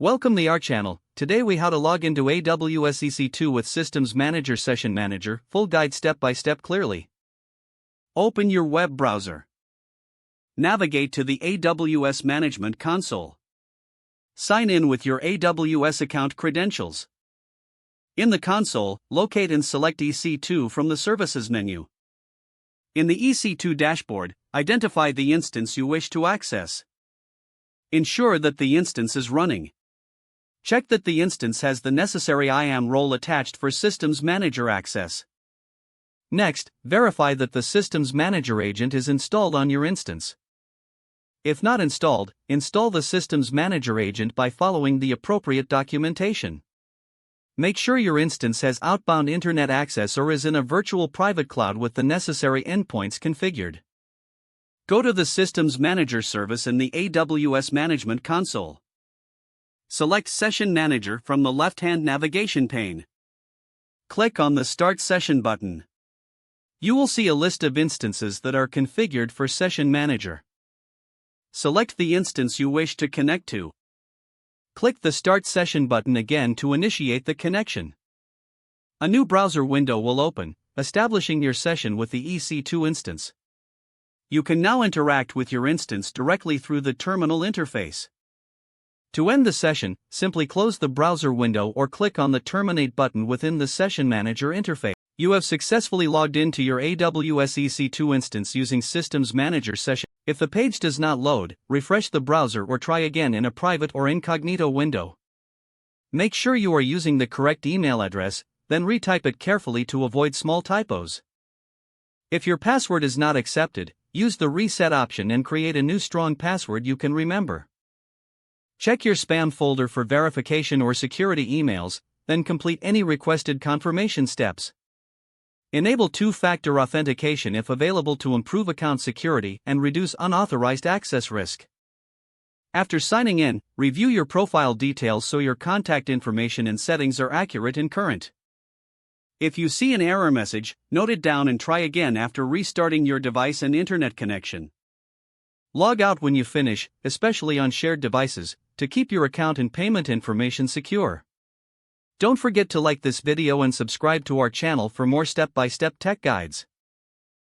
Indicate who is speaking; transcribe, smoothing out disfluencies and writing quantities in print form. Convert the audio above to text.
Speaker 1: Welcome to our channel. Today we how to log into AWS EC2 with Systems Manager Session Manager, full guide step by step clearly. Open your web browser. Navigate to the AWS Management Console. Sign in with your AWS account credentials. In the console, locate and select EC2 from the Services menu. In the EC2 dashboard, identify the instance you wish to access. Ensure that the instance is running. Check that the instance has the necessary IAM role attached for Systems Manager access. Next, verify that the Systems Manager agent is installed on your instance. If not installed, install the Systems Manager agent by following the appropriate documentation. Make sure your instance has outbound internet access or is in a virtual private cloud with the necessary endpoints configured. Go to the Systems Manager service in the AWS Management Console. Select Session Manager from the left-hand navigation pane. Click on the Start Session button. You will see a list of instances that are configured for Session Manager. Select the instance you wish to connect to. Click the Start Session button again to initiate the connection. A new browser window will open, establishing your session with the EC2 instance. You can now interact with your instance directly through the terminal interface. To end the session, simply close the browser window or click on the Terminate button within the Session Manager interface. You have successfully logged into your AWS EC2 instance using Systems Manager Session. If the page does not load, refresh the browser or try again in a private or incognito window. Make sure you are using the correct email address, then retype it carefully to avoid small typos. If your password is not accepted, use the Reset option and create a new strong password you can remember. Check your spam folder for verification or security emails, then complete any requested confirmation steps. Enable two-factor authentication if available to improve account security and reduce unauthorized access risk. After signing in, review your profile details so your contact information and settings are accurate and current. If you see an error message, note it down and try again after restarting your device and internet connection. Log out when you finish, especially on shared devices, to keep your account and payment information secure. Don't forget to like this video and subscribe to our channel for more step-by-step tech guides.